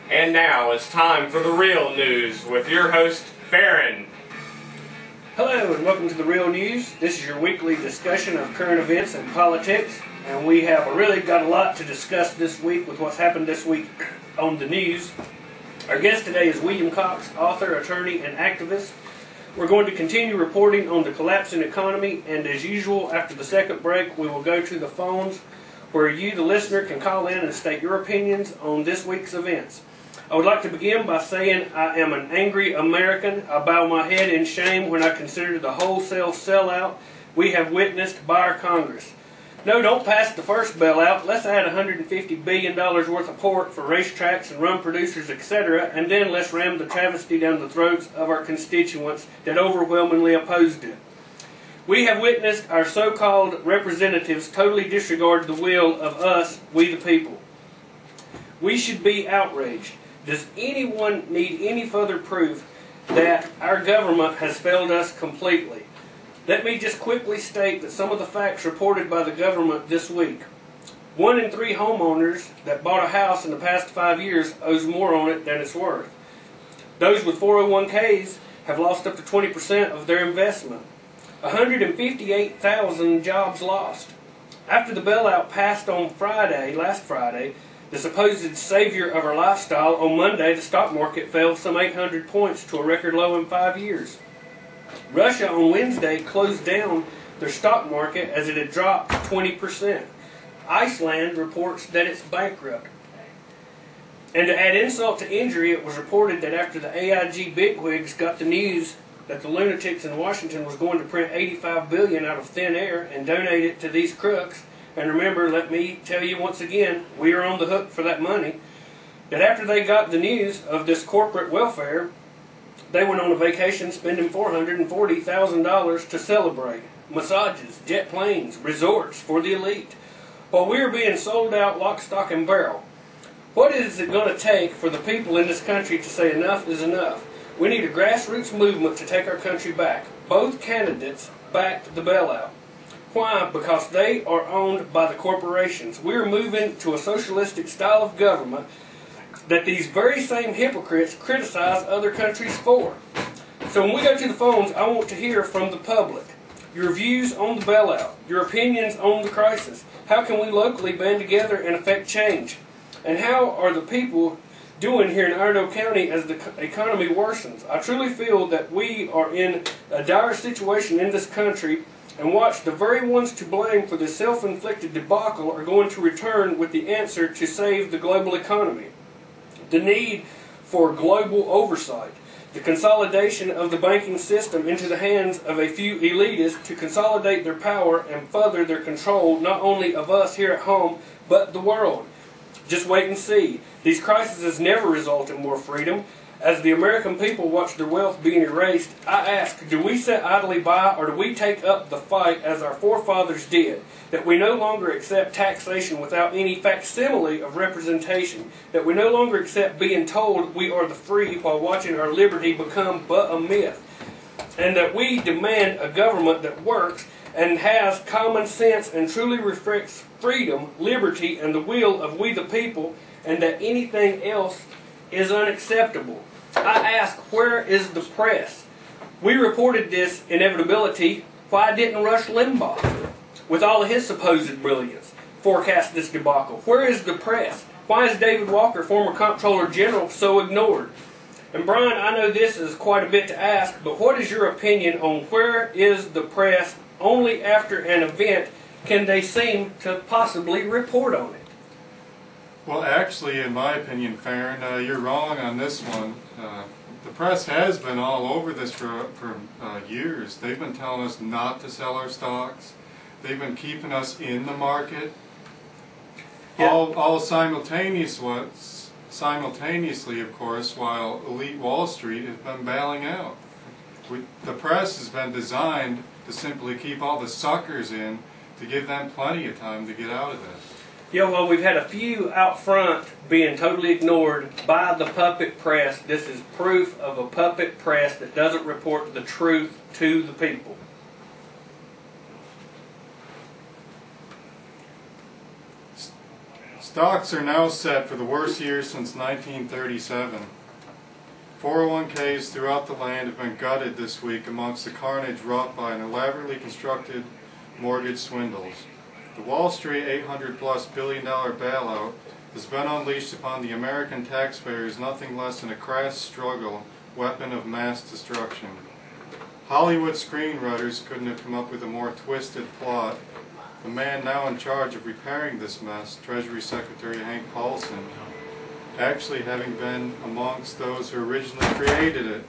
And now it's time for the real news with your host, Farron. Hello and welcome to the Real News. This is your weekly discussion of current events and politics, and we have really got a lot to discuss this week with what's happened this week on the news. Our guest today is William Cox, author, attorney, and activist. We're going to continue reporting on the collapsing economy, and as usual, after the second break, we will go to the phones where you, the listener, can call in and state your opinions on this week's events. I would like to begin by saying I am an angry American. I bow my head in shame when I consider the wholesale sellout we have witnessed by our Congress. No, don't pass the first bailout. Let's add $150 billion worth of pork for racetracks and rum producers, etc., and then let's ram the travesty down the throats of our constituents that overwhelmingly opposed it. We have witnessed our so-called representatives totally disregard the will of us, we the people. We should be outraged. Does anyone need any further proof that our government has failed us completely? Let me just quickly state that some of the facts reported by the government this week. 1 in 3 homeowners that bought a house in the past 5 years owes more on it than it's worth. Those with 401ks have lost up to 20% of their investment. 158,000 jobs lost. After the bailout passed on last Friday, the supposed savior of our lifestyle, on Monday the stock market fell some 800 points to a record low in 5 years. Russia on Wednesday closed down their stock market as it had dropped 20%. Iceland reports that it's bankrupt. And to add insult to injury, it was reported that after the AIG bigwigs got the news that the lunatics in Washington was going to print $85 billion out of thin air and donate it to these crooks, and remember, let me tell you once again, we are on the hook for that money, that after they got the news of this corporate welfare, they went on a vacation spending $440,000 to celebrate. Massages, jet planes, resorts for the elite. While we are being sold out lock, stock, and barrel, what is it going to take for the people in this country to say enough is enough? We need a grassroots movement to take our country back. Both candidates backed the bailout. Why? Because they are owned by the corporations. We are moving to a socialistic style of government that these very same hypocrites criticize other countries for. So when we go to the phones, I want to hear from the public. Your views on the bailout, your opinions on the crisis. How can we locally band together and affect change? And how are the people doing here in Iredell County as the economy worsens? I truly feel that we are in a dire situation in this country, and watch, the very ones to blame for this self-inflicted debacle are going to return with the answer to save the global economy. The need for global oversight, the consolidation of the banking system into the hands of a few elitists to consolidate their power and further their control not only of us here at home, but the world. Just wait and see. These crises never result in more freedom. As the American people watch their wealth being erased, I ask, do we sit idly by, or do we take up the fight as our forefathers did? That we no longer accept taxation without any facsimile of representation. That we no longer accept being told we are the free while watching our liberty become but a myth. And that we demand a government that works and has common sense and truly reflects freedom, liberty, and the will of we the people, and that anything else is unacceptable. I ask, where is the press? We reported this inevitability. Why didn't Rush Limbaugh, with all of his supposed brilliance, forecast this debacle? Where is the press? Why is David Walker, former Comptroller General, so ignored? And Brian, I know this is quite a bit to ask, but what is your opinion on where is the press? Only after an event can they seem to possibly report on it. Well, actually, in my opinion, Farron, you're wrong on this one. The press has been all over this for years. They've been telling us not to sell our stocks. They've been keeping us in the market. Yeah. All simultaneously, of course, while elite Wall Street has been bailing out. The press has been designed to simply keep all the suckers in, to give them plenty of time to get out of this. Yeah, well, we've had a few out front being totally ignored by the puppet press. This is proof of a puppet press that doesn't report the truth to the people. Stocks are now set for the worst year since 1937. 401ks throughout the land have been gutted this week amongst the carnage wrought by an elaborately constructed mortgage swindles. The Wall Street $800+ billion bailout has been unleashed upon the American taxpayers nothing less than a crass struggle, weapon of mass destruction. Hollywood screenwriters couldn't have come up with a more twisted plot. The man now in charge of repairing this mess, Treasury Secretary Hank Paulson, actually having been amongst those who originally created it.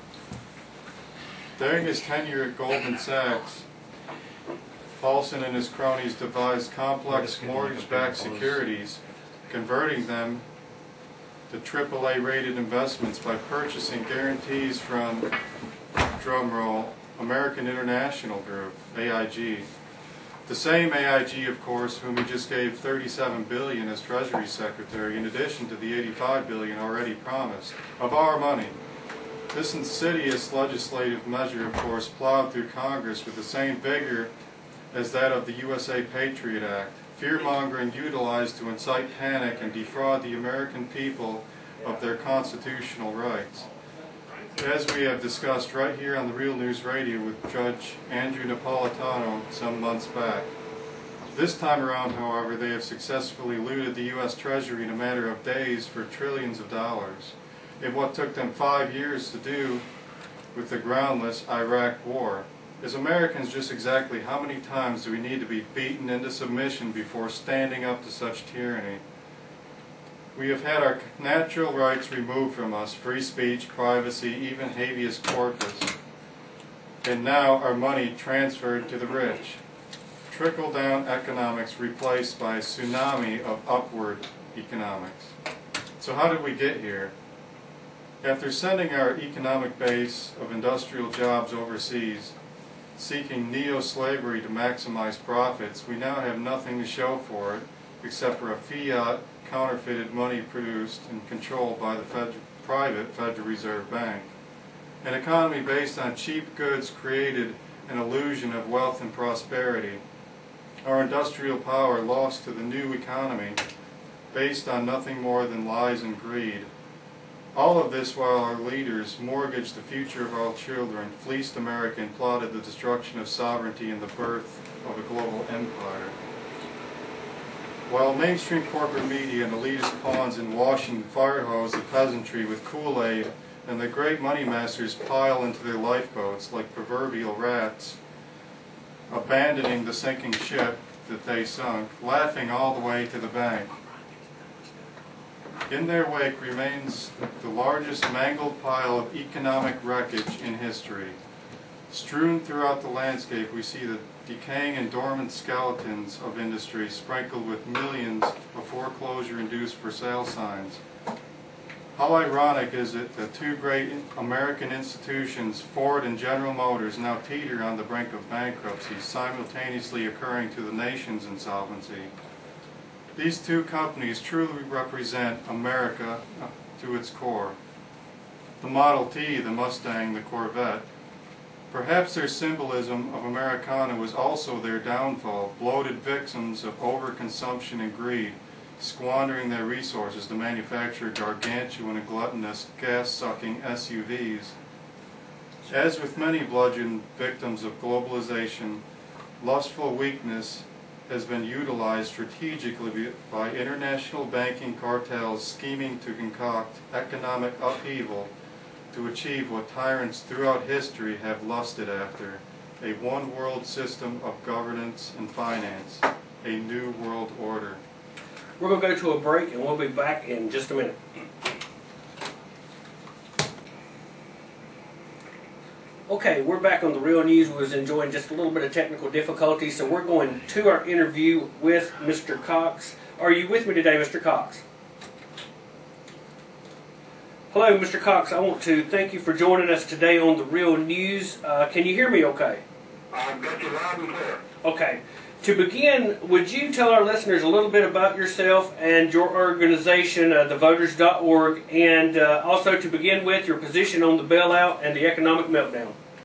During his tenure at Goldman Sachs, Paulson and his cronies devised complex mortgage-backed securities, converting them to AAA-rated investments by purchasing guarantees from, drumroll, American International Group, AIG. The same AIG, of course, whom he just gave $37 billion as Treasury Secretary, in addition to the $85 billion already promised, of our money. This insidious legislative measure, of course, plowed through Congress with the same vigor as that of the USA Patriot Act, fear-mongering utilized to incite panic and defraud the American people of their constitutional rights. As we have discussed right here on the Real News Radio with Judge Andrew Napolitano some months back. This time around, however, they have successfully looted the U.S. Treasury in a matter of days for trillions of dollars, in what took them 5 years to do with the groundless Iraq War. As Americans, just exactly how many times do we need to be beaten into submission before standing up to such tyranny? We have had our natural rights removed from us, free speech, privacy, even habeas corpus, and now our money transferred to the rich. Trickle-down economics replaced by a tsunami of upward economics. So how did we get here? After sending our economic base of industrial jobs overseas, seeking neo-slavery to maximize profits, we now have nothing to show for it except for a fiat counterfeited money produced and controlled by the private Federal Reserve Bank. An economy based on cheap goods created an illusion of wealth and prosperity. Our industrial power lost to the new economy based on nothing more than lies and greed. All of this while our leaders mortgaged the future of our children, fleeced America, and plotted the destruction of sovereignty and the birth of a global empire. While mainstream corporate media and elitist pawns in Washington firehose the peasantry with Kool-Aid, and the great money masters pile into their lifeboats like proverbial rats, abandoning the sinking ship that they sunk, laughing all the way to the bank. In their wake remains the largest mangled pile of economic wreckage in history. Strewn throughout the landscape we see the decaying and dormant skeletons of industry sprinkled with millions of foreclosure-induced for sale signs. How ironic is it that two great American institutions, Ford and General Motors, now teeter on the brink of bankruptcy, simultaneously occurring to the nation's insolvency. These two companies truly represent America to its core. The Model T, the Mustang, the Corvette. Perhaps their symbolism of Americana was also their downfall, bloated victims of overconsumption and greed, squandering their resources to manufacture gargantuan and gluttonous gas-sucking SUVs. As with many bludgeoned victims of globalization, lustful weakness has been utilized strategically by international banking cartels scheming to concoct economic upheaval to achieve what tyrants throughout history have lusted after, a one-world system of governance and finance, a new world order. We're going to go to a break and we'll be back in just a minute. Okay, we're back on the Real News. We was enjoying just a little bit of technical difficulty, so we're going to our interview with Mr. Cox. Are you with me today, Mr. Cox? Hello, Mr. Cox. I want to thank you for joining us today on the Real News. Can you hear me okay? I've got you loud and clear. Okay. To begin, would you tell our listeners a little bit about yourself and your organization, thevoters.org, and also to begin with, your position on the bailout and the economic meltdown?